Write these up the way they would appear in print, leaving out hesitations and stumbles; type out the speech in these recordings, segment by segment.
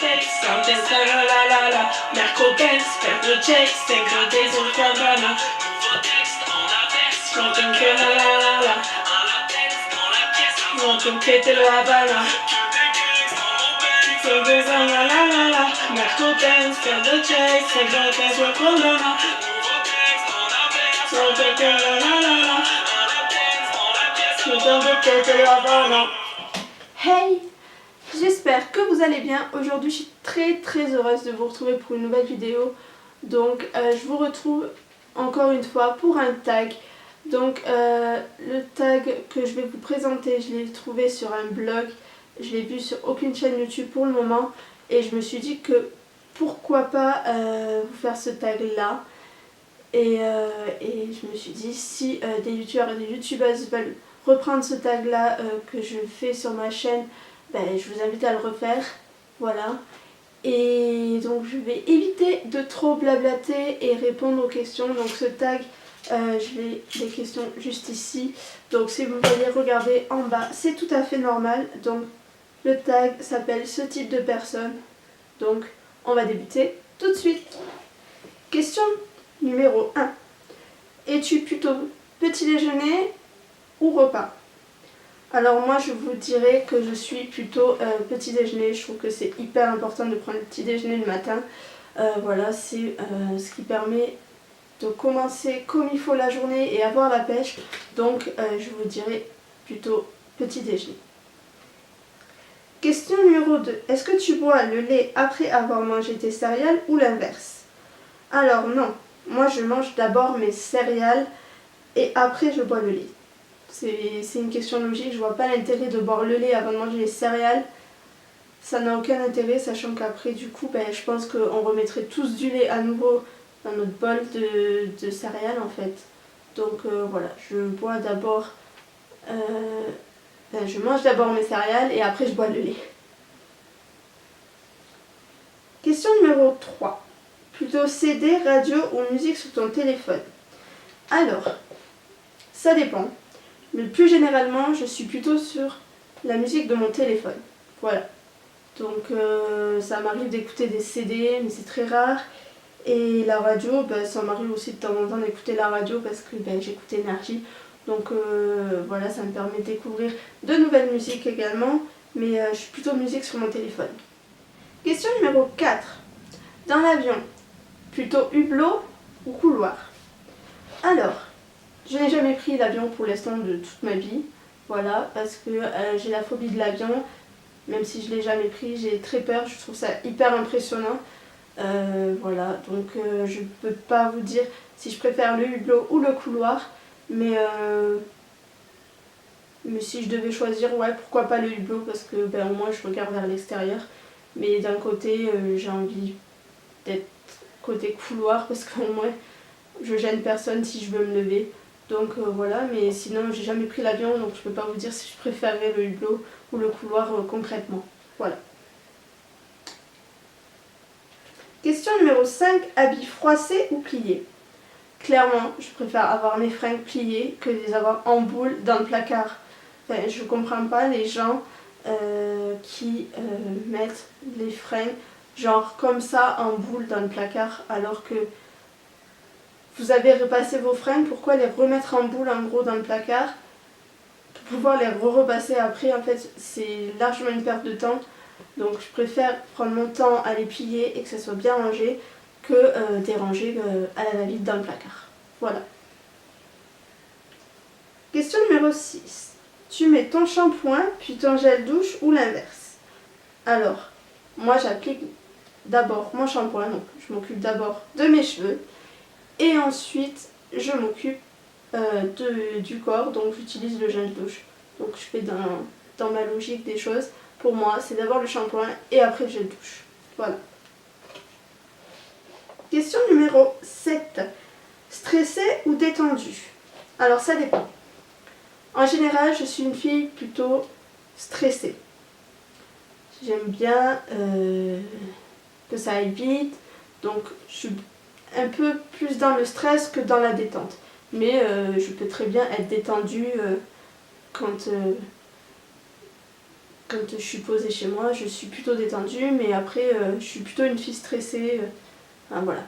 texte, something la la la la. Narco-dance, faire de checks, 5 des autres cabanas. Nouveau texte, on averse, something la la la la. En la tête, dans la pièce, avant de péter le Havana. Something la la la la. Narco-dance, faire de checks, 5 des autres cabanas. Nouveau texte, on averse, something la la la la. En la tête, dans la pièce, avant de péter le Havana. Hey! J'espère que vous allez bien. Aujourd'hui je suis très heureuse de vous retrouver pour une nouvelle vidéo. Donc je vous retrouve encore une fois pour un tag. Donc le tag que je vais vous présenter, je l'ai trouvé sur un blog. Je l'ai vu sur aucune chaîne YouTube pour le moment. Et je me suis dit que pourquoi pas vous faire ce tag là. Et je me suis dit si des youtubeurs et des youtubeuses veulent reprendre ce tag là que je fais sur ma chaîne, ben, je vous invite à le refaire, voilà. Et donc je vais éviter de trop blablater et répondre aux questions. Donc ce tag, je vais les questions juste ici. Donc si vous voyez, regardez en bas, c'est tout à fait normal. Donc le tag s'appelle ce type de personne. Donc on va débuter tout de suite. Question numéro 1. Es-tu plutôt petit déjeuner ou repas? Alors moi je vous dirais que je suis plutôt petit déjeuner. Je trouve que c'est hyper important de prendre le petit déjeuner le matin. Voilà, c'est ce qui permet de commencer comme il faut la journée et avoir la pêche. Donc je vous dirais plutôt petit déjeuner. Question numéro 2. Est-ce que tu bois le lait après avoir mangé tes céréales ou l'inverse? Alors non, moi je mange d'abord mes céréales et après je bois le lait. C'est une question logique, je vois pas l'intérêt de boire le lait avant de manger les céréales. Ça n'a aucun intérêt, sachant qu'après du coup ben, je pense qu'on remettrait tous du lait à nouveau dans notre bol de céréales en fait. Donc voilà, je bois d'abord, je mange d'abord mes céréales et après je bois le lait. Question numéro 3. Plutôt CD, radio ou musique sur ton téléphone? Alors, ça dépend. Mais plus généralement, je suis plutôt sur la musique de mon téléphone. Voilà. Donc ça m'arrive d'écouter des CD, mais c'est très rare. Et la radio, ben, ça m'arrive aussi de temps en temps d'écouter la radio parce que ben, j'écoute Énergie. Donc voilà, ça me permet de découvrir de nouvelles musiques également. Mais je suis plutôt musique sur mon téléphone. Question numéro 4. Dans l'avion, plutôt hublot ou couloir? Alors, je n'ai jamais pris l'avion pour l'instant de toute ma vie, voilà, parce que j'ai la phobie de l'avion, même si je ne l'ai jamais pris, j'ai très peur, je trouve ça hyper impressionnant, voilà, donc je ne peux pas vous dire si je préfère le hublot ou le couloir, mais si je devais choisir, ouais, pourquoi pas le hublot, parce que ben, au moins je regarde vers l'extérieur, mais d'un côté j'ai envie d'être côté couloir, parce qu'au moins je gêne personne si je veux me lever. Donc voilà, mais sinon j'ai jamais pris l'avion, donc je peux pas vous dire si je préférerais le hublot ou le couloir concrètement. Voilà. Question numéro 5, habits froissés ou pliés? Clairement, je préfère avoir mes fringues pliées que de les avoir en boule dans le placard. Enfin, je comprends pas les gens qui mettent les fringues genre comme ça en boule dans le placard alors que vous avez repassé vos fringues, pourquoi les remettre en boule en gros dans le placard pour pouvoir les repasser après? En fait, c'est largement une perte de temps. Donc je préfère prendre mon temps à les plier et que ça soit bien rangé que déranger à la va-vite dans le placard. Voilà. Question numéro 6. Tu mets ton shampoing puis ton gel douche ou l'inverse? Alors, moi j'applique d'abord mon shampoing, donc je m'occupe d'abord de mes cheveux. Et ensuite, je m'occupe du corps, donc j'utilise le gel douche. Donc je fais dans ma logique des choses. Pour moi, c'est d'abord le shampoing et après le gel douche. Voilà. Question numéro 7. Stressée ou détendue? Alors ça dépend. En général, je suis une fille plutôt stressée. J'aime bien que ça aille vite. Donc je suis un peu plus dans le stress que dans la détente. Mais je peux très bien être détendue quand quand je suis posée chez moi, je suis plutôt détendue, mais après, je suis plutôt une fille stressée. Enfin, voilà.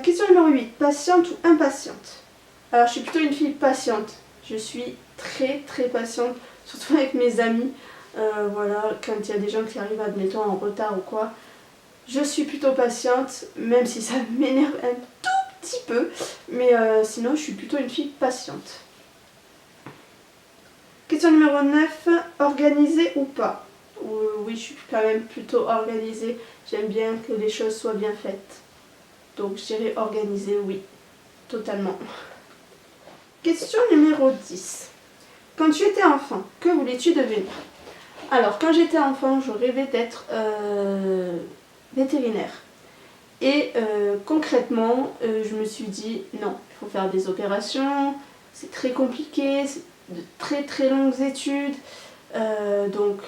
Question numéro 8. Patiente ou impatiente? Alors, je suis plutôt une fille patiente. Je suis très très patiente, surtout avec mes amis. Voilà, quand il y a des gens qui arrivent, admettons, en retard ou quoi. Je suis plutôt patiente, même si ça m'énerve un tout petit peu. Mais sinon, je suis plutôt une fille patiente. Question numéro 9. Organisée ou pas? Oui, je suis quand même plutôt organisée. J'aime bien que les choses soient bien faites. Donc, je dirais organisée, oui. Totalement. Question numéro 10. Quand tu étais enfant, que voulais-tu devenir? Alors, quand j'étais enfant, je rêvais d'être vétérinaire. Et concrètement, je me suis dit, non, il faut faire des opérations, c'est très compliqué, c'est de très très longues études. Donc,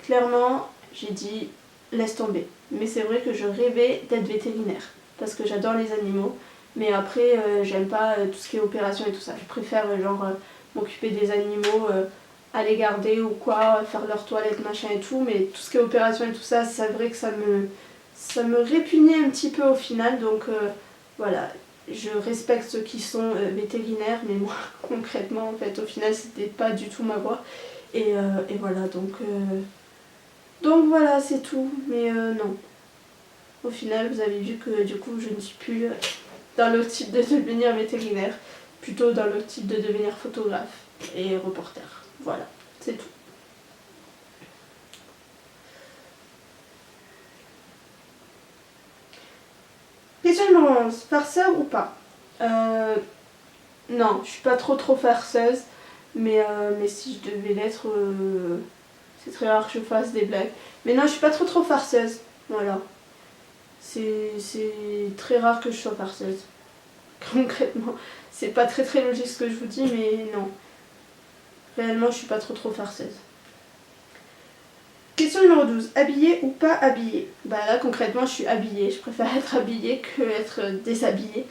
clairement, j'ai dit, laisse tomber. Mais c'est vrai que je rêvais d'être vétérinaire, parce que j'adore les animaux. Mais après, j'aime pas tout ce qui est opération et tout ça. Je préfère m'occuper des animaux, aller garder ou quoi, faire leur toilette, machin et tout. Mais tout ce qui est opération et tout ça, c'est vrai que ça me répugnait un petit peu au final. Donc voilà, je respecte ceux qui sont vétérinaires, mais moi concrètement, en fait, au final, c'était pas du tout ma voie. Et voilà, donc voilà, c'est tout. Mais non. Au final, vous avez vu que du coup, je ne suis plus dans l'optique de devenir vétérinaire, plutôt dans l'optique de devenir photographe et reporter. Voilà, c'est tout. Question numéro 11. Farceur ou pas? Non, je suis pas trop farceuse, mais si je devais l'être, c'est très rare que je fasse des blagues. Mais non, je suis pas trop farceuse. Voilà. C'est très rare que je sois farceuse. Concrètement, c'est pas très logique ce que je vous dis, mais non. Réellement, je suis pas trop farceuse. Question numéro 12. Habillée ou pas habillée? Bah là, concrètement, je suis habillée. Je préfère être habillée que être déshabillée.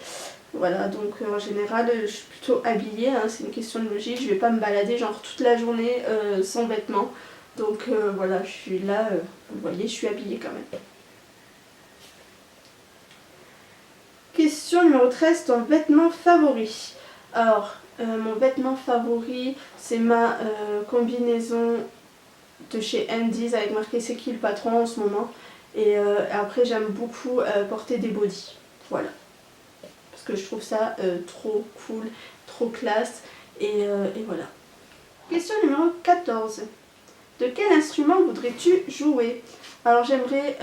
Voilà, donc en général, je suis plutôt habillée. Hein, c'est une question de logique. Je vais pas me balader genre toute la journée sans vêtements. Donc voilà, je suis là. Vous voyez, je suis habillée quand même. Question numéro 13. Ton vêtement favori? Alors, mon vêtement favori, c'est ma combinaison de chez Andy's avec marqué c'est qui le patron en ce moment. Et après, j'aime beaucoup porter des bodys. Voilà. Parce que je trouve ça trop cool, trop classe. Et voilà. Question numéro 14. De quel instrument voudrais-tu jouer? Alors, j'aimerais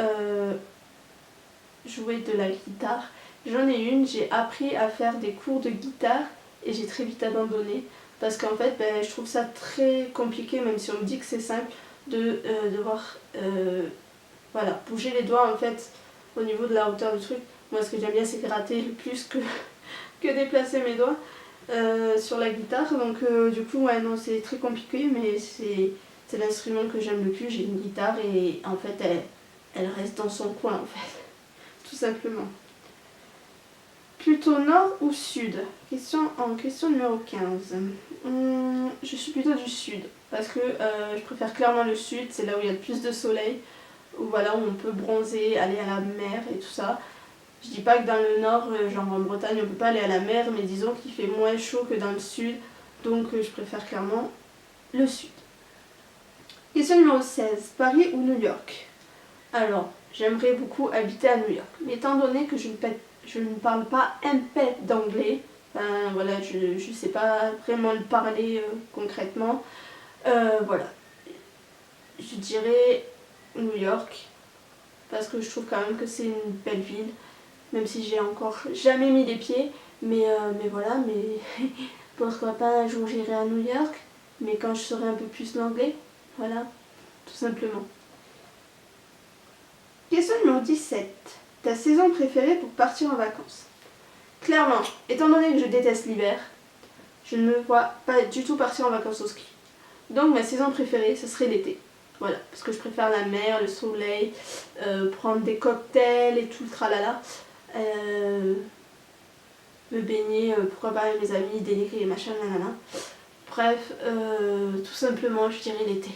jouer de la guitare. J'en ai une, j'ai appris à faire des cours de guitare et j'ai très vite abandonné parce qu'en fait je trouve ça très compliqué, même si on me dit que c'est simple, de devoir voilà, bouger les doigts en fait au niveau de la hauteur du truc. Moi ce que j'aime bien c'est gratter le plus que déplacer mes doigts sur la guitare, donc du coup ouais non c'est très compliqué, mais c'est l'instrument que j'aime le plus. J'ai une guitare et en fait elle reste dans son coin en fait. Tout simplement. Plutôt nord ou sud? Question numéro 15. Je suis plutôt du sud parce que je préfère clairement le sud, c'est là où il y a le plus de soleil, où voilà, où on peut bronzer, aller à la mer et tout ça. Je dis pas que dans le nord, genre en Bretagne, on peut pas aller à la mer, mais disons qu'il fait moins chaud que dans le sud, donc je préfère clairement le sud. Question numéro 16. Paris ou New York? Alors, j'aimerais beaucoup habiter à New York, mais étant donné que je ne parle pas un pet d'anglais, enfin voilà, je ne sais pas vraiment le parler concrètement, voilà. Je dirais New York, parce que je trouve quand même que c'est une belle ville, même si j'ai encore jamais mis les pieds, mais voilà, mais pourquoi pas un jour j'irai à New York, mais quand je saurai un peu plus l'anglais, voilà, tout simplement. Question numéro 17. Ta saison préférée pour partir en vacances? Clairement, étant donné que je déteste l'hiver, je ne me vois pas du tout partir en vacances au ski. Donc ma saison préférée, ce serait l'été. Voilà, parce que je préfère la mer, le soleil, prendre des cocktails et tout le tralala. Me baigner, pourquoi pas avec mes amis, dénigrer et machin, nanana. Bref, tout simplement, je dirais l'été.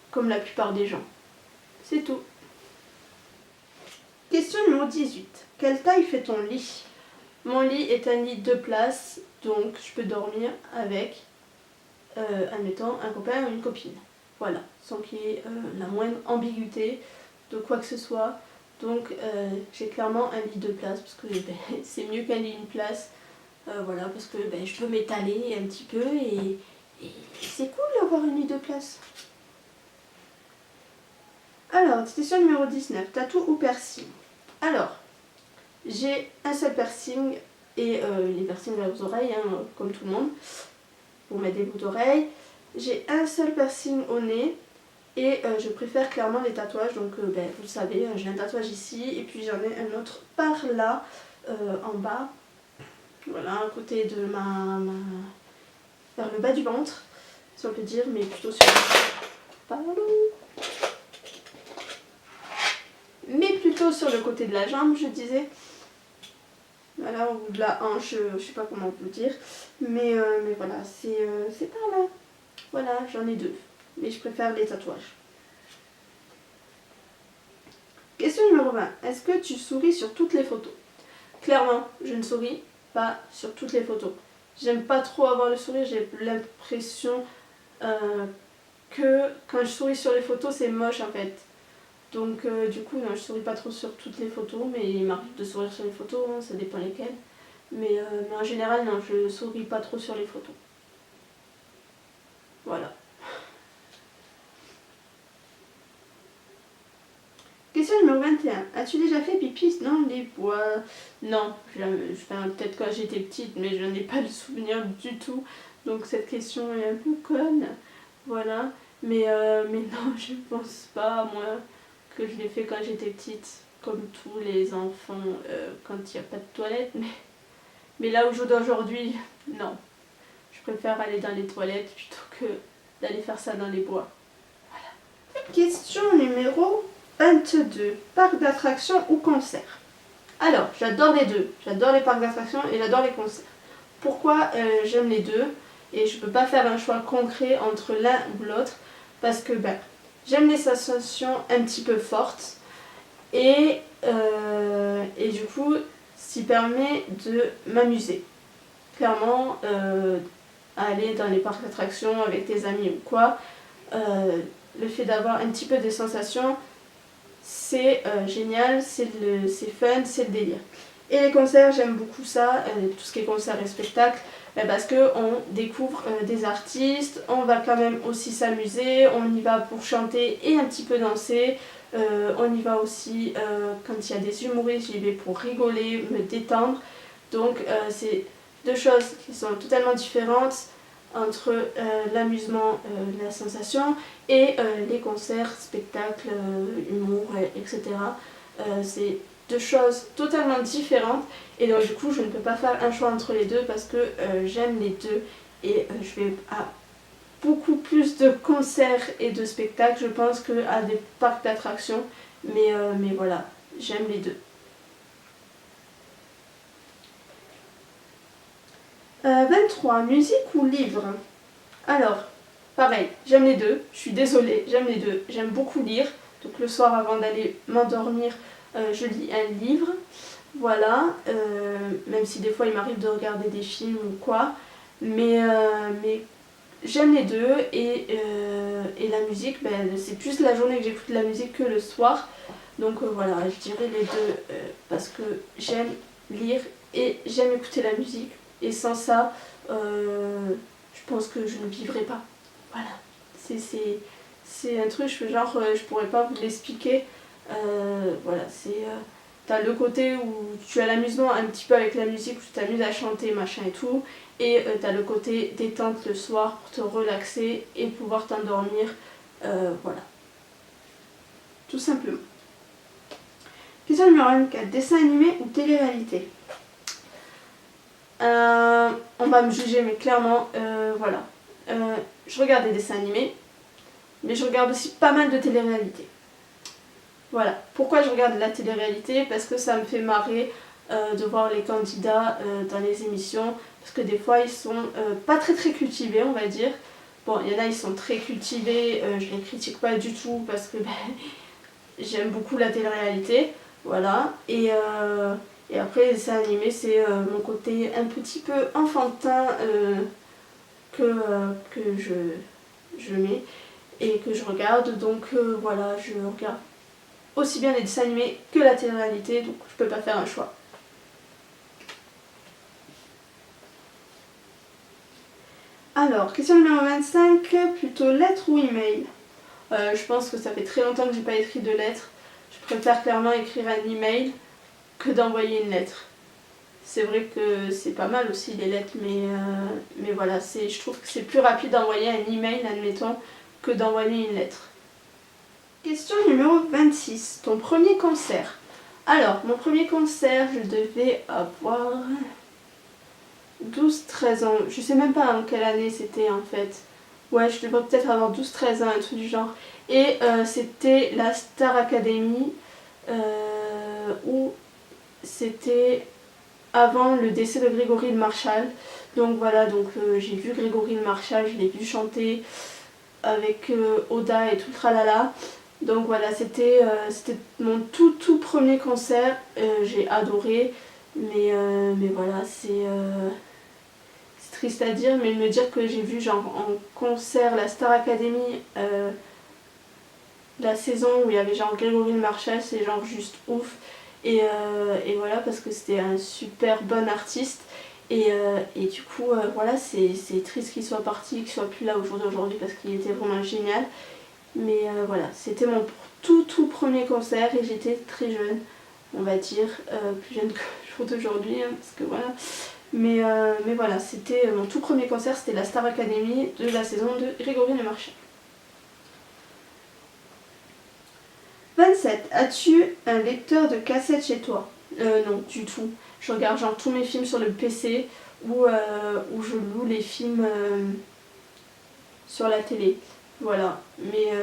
Comme la plupart des gens. C'est tout. Question numéro 18. Quelle taille fait ton lit? Mon lit est un lit 2 places, donc je peux dormir avec, admettons, un copain ou une copine. Voilà, sans qu'il y ait la moindre ambiguïté de quoi que ce soit. Donc j'ai clairement un lit 2 places, parce que c'est mieux qu'un lit 1 place. Voilà, parce que je peux m'étaler un petit peu et c'est cool d'avoir une lit 2 places. Alors, question numéro 19. Tatou ou piercing? Alors, j'ai un seul piercing et les piercings aux oreilles, hein, comme tout le monde, pour mettre des boucles d'oreilles. J'ai un seul piercing au nez et je préfère clairement les tatouages. Donc, vous le savez, j'ai un tatouage ici et puis j'en ai un autre par là, en bas. Voilà, à côté de vers le bas du ventre, si on peut dire, mais plutôt sur pardon. Mais plutôt sur le côté de la jambe, je disais. Voilà, ou de la hanche, je sais pas comment vous dire. Mais voilà, c'est par là. Voilà, j'en ai 2. Mais je préfère les tatouages. Question numéro 20. Est-ce que tu souris sur toutes les photos? Clairement, je ne souris pas sur toutes les photos. J'aime pas trop avoir le sourire, j'ai l'impression que quand je souris sur les photos, c'est moche en fait. Donc du coup, non, je souris pas trop sur toutes les photos, mais il m'arrive de sourire sur les photos, hein, ça dépend lesquelles. Mais en général, non, je souris pas trop sur les photos. Voilà. Question numéro 21. As-tu déjà fait pipi dans les bois? Non, peut-être quand j'étais petite, mais je n'ai pas le souvenir du tout. Donc cette question est un peu conne. Voilà. Mais non, je pense pas, moi, que je l'ai fait quand j'étais petite, comme tous les enfants, quand il n'y a pas de toilette. Mais là où je dois aujourd'hui, non. Je préfère aller dans les toilettes plutôt que d'aller faire ça dans les bois. Voilà. Question numéro 22. Parc d'attractions ou concert? Alors, j'adore les deux. J'adore les parcs d'attractions et j'adore les concerts. Pourquoi j'aime les deux? Et je ne peux pas faire un choix concret entre l'un ou l'autre. Parce que j'aime les sensations un petit peu fortes. Et du coup, ça permet de m'amuser. Clairement, aller dans les parcs d'attractions avec tes amis ou quoi, le fait d'avoir un petit peu de sensations, c'est génial, c'est fun, c'est le délire. Et les concerts, j'aime beaucoup ça, tout ce qui est concert et spectacle, parce qu'on découvre des artistes, on va quand même aussi s'amuser, on y va pour chanter et un petit peu danser, on y va aussi quand il y a des humoristes, j'y vais pour rigoler, me détendre. Donc c'est deux choses qui sont totalement différentes entre l'amusement, la sensation et les concerts, spectacles, humour, etc. C'est deux choses totalement différentes et donc du coup je ne peux pas faire un choix entre les deux parce que j'aime les deux et je vais à beaucoup plus de concerts et de spectacles je pense qu'à des parcs d'attractions mais voilà, j'aime les deux. 23. Musique ou livre? Alors, pareil, j'aime les deux, je suis désolée, j'aime les deux. J'aime beaucoup lire, donc le soir avant d'aller m'endormir, je lis un livre. Voilà, même si des fois il m'arrive de regarder des films ou quoi. Mais j'aime les deux et la musique, c'est plus la journée que j'écoute de la musique que le soir. Donc voilà, je dirais les deux parce que j'aime lire et j'aime écouter la musique. Et sans ça, je pense que je ne vivrai pas. Voilà. C'est un truc, je pourrais pas vous l'expliquer. Voilà, t'as le côté où tu as l'amusement un petit peu avec la musique, où tu t'amuses à chanter, machin et tout. Et t'as le côté détente le soir pour te relaxer et pouvoir t'endormir. Voilà. Tout simplement. Question numéro 24. Dessin animé ou télé-réalité? On va me juger, mais clairement, voilà. Je regarde des dessins animés, mais je regarde aussi pas mal de télé-réalité. Voilà. Pourquoi je regarde la télé-réalité? Parce que ça me fait marrer de voir les candidats dans les émissions, parce que des fois ils sont pas très cultivés, on va dire. Bon, il y en a, ils sont très cultivés, je les critique pas du tout parce que j'aime beaucoup la télé-réalité, voilà. Et après, les dessins animés, c'est mon côté un petit peu enfantin que je mets et que je regarde. Donc voilà, je regarde aussi bien les dessins animés que la télé-réalité, donc je peux pas faire un choix. Alors, question numéro 25, plutôt lettre ou email? Je pense que ça fait très longtemps que j'ai pas écrit de lettres. Je préfère clairement écrire un email que d'envoyer une lettre. C'est vrai que c'est pas mal aussi les lettres, mais voilà, je trouve que c'est plus rapide d'envoyer un email, admettons, que d'envoyer une lettre. Question numéro 26, ton premier concert. Alors, mon premier concert, je devais avoir 12-13 ans. Je sais même pas en quelle année c'était en fait. Ouais, je devrais peut-être avoir 12-13 ans, un truc du genre. Et c'était la Star Academy, où c'était avant le décès de Grégory Le Marchal. Donc voilà, donc j'ai vu Grégory Le Marchal, je l'ai vu chanter avec Oda et tout le tralala. Donc voilà, c'était mon tout premier concert. J'ai adoré, mais voilà, c'est triste à dire, mais me dire que j'ai vu genre en concert la Star Academy, la saison où il y avait genre Grégory Le Marchal, c'est genre juste ouf. Et voilà, parce que c'était un super bon artiste. Et du coup, voilà, c'est triste qu'il soit parti, qu'il soit plus là au jour d'aujourd'hui parce qu'il était vraiment génial. Mais voilà, c'était mon tout premier concert et j'étais très jeune, on va dire, plus jeune que le jour d'aujourd'hui, hein, parce que voilà. Mais voilà, c'était mon tout premier concert, c'était la Star Academy de la saison de Grégory Le Marchal. 27. As-tu un lecteur de cassette chez toi? Non, du tout. Je regarde genre tous mes films sur le PC ou je loue les films sur la télé. Voilà. Mais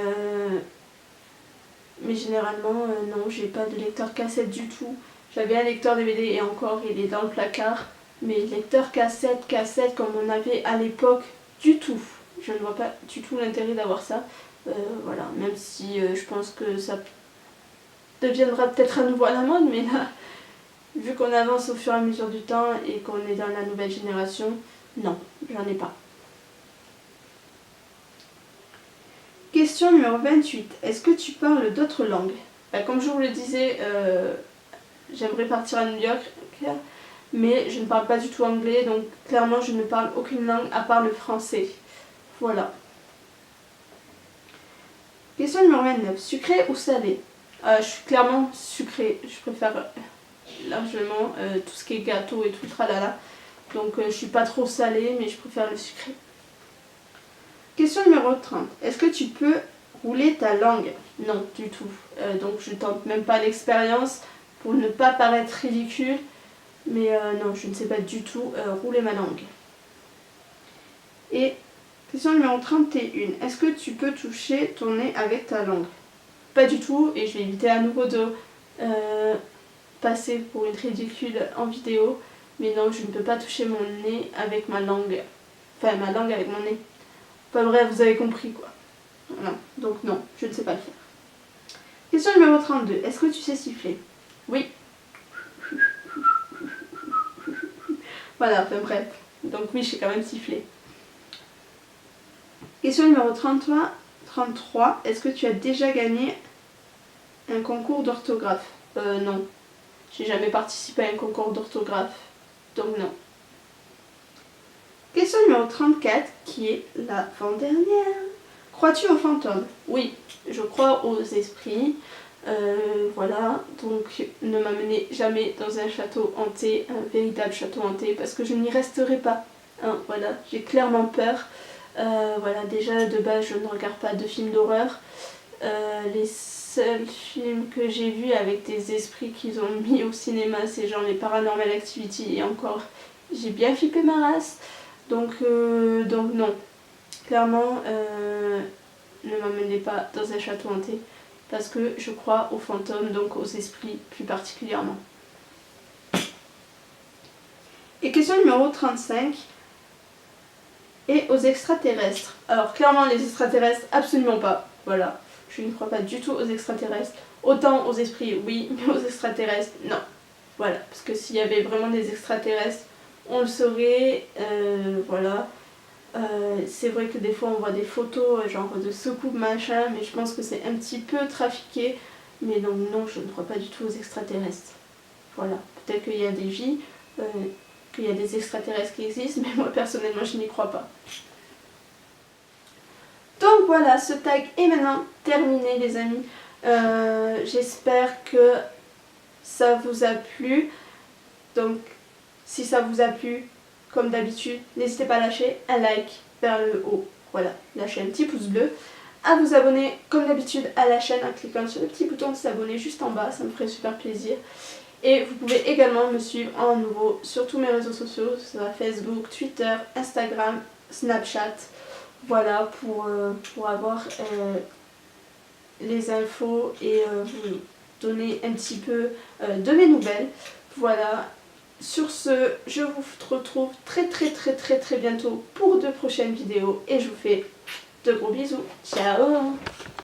généralement, non, j'ai pas de lecteur cassette du tout. J'avais un lecteur DVD et encore, il est dans le placard. Mais lecteur cassette comme on avait à l'époque, du tout. Je ne vois pas du tout l'intérêt d'avoir ça. Voilà, même si je pense que ça deviendra peut-être à nouveau à la mode, mais là, vu qu'on avance au fur et à mesure du temps et qu'on est dans la nouvelle génération, non, j'en ai pas. Question numéro 28. Est-ce que tu parles d'autres langues? Comme je vous le disais, j'aimerais partir à New York, mais je ne parle pas du tout anglais, donc clairement je ne parle aucune langue à part le français. Voilà. Question numéro 29. Sucré ou salé? Je suis clairement sucrée. Je préfère largement tout ce qui est gâteau et tout tralala. Donc je suis pas trop salée, mais je préfère le sucré. Question numéro 30. Est-ce que tu peux rouler ta langue? Non, du tout. Donc je tente même pas l'expérience pour ne pas paraître ridicule. Mais non, je ne sais pas du tout rouler ma langue. Et question numéro 31. Est-ce que tu peux toucher ton nez avec ta langue? Pas du tout, et je vais éviter à nouveau de passer pour une ridicule en vidéo. Mais non, je ne peux pas toucher mon nez avec ma langue. Enfin, ma langue avec mon nez. Enfin bref, vous avez compris quoi. Voilà, donc non, je ne sais pas le faire. Question numéro 32. Est-ce que tu sais siffler? Oui. Voilà, enfin bref. Donc oui, je sais quand même siffler. Question numéro 33. Est-ce que tu as déjà gagné un concours d'orthographe? Non. J'ai jamais participé à un concours d'orthographe. Donc non. Question numéro 34, qui est l'avant-dernière. Crois-tu aux fantômes? Oui, je crois aux esprits. Voilà, donc ne m'amenez jamais dans un château hanté, un véritable château hanté, parce que je n'y resterai pas. Hein, voilà, j'ai clairement peur. Voilà, déjà de base, je ne regarde pas de films d'horreur. Les seuls films que j'ai vus avec des esprits qu'ils ont mis au cinéma, c'est genre les Paranormal Activity, et encore, j'ai bien flippé ma race. Donc non. Clairement, ne m'amenez pas dans un château hanté. Parce que je crois aux fantômes, donc aux esprits plus particulièrement. Et question Question numéro 35. Et aux extraterrestres. Alors clairement les extraterrestres, absolument pas. Voilà, je ne crois pas du tout aux extraterrestres. Autant aux esprits, oui, mais aux extraterrestres, non. Voilà, parce que s'il y avait vraiment des extraterrestres, on le saurait. Voilà. C'est vrai que des fois on voit des photos genre de soucoupes machin, mais je pense que c'est un petit peu trafiqué. Mais donc non, je ne crois pas du tout aux extraterrestres. Voilà, peut-être qu'il y a des vies, qu'il y a des extraterrestres qui existent, mais moi personnellement je n'y crois pas. Donc voilà, ce tag est maintenant terminé les amis. J'espère que ça vous a plu. Donc si ça vous a plu, comme d'habitude, n'hésitez pas à lâcher un like vers le haut. Voilà, lâchez un petit pouce bleu. À vous abonner comme d'habitude à la chaîne en cliquant sur le petit bouton de s'abonner juste en bas, ça me ferait super plaisir. Et vous pouvez également me suivre en nouveau sur tous mes réseaux sociaux, sur Facebook, Twitter, Instagram, Snapchat. Voilà, pour avoir les infos et vous donner un petit peu de mes nouvelles. Voilà, sur ce, je vous retrouve très bientôt pour de prochaines vidéos et je vous fais de gros bisous. Ciao!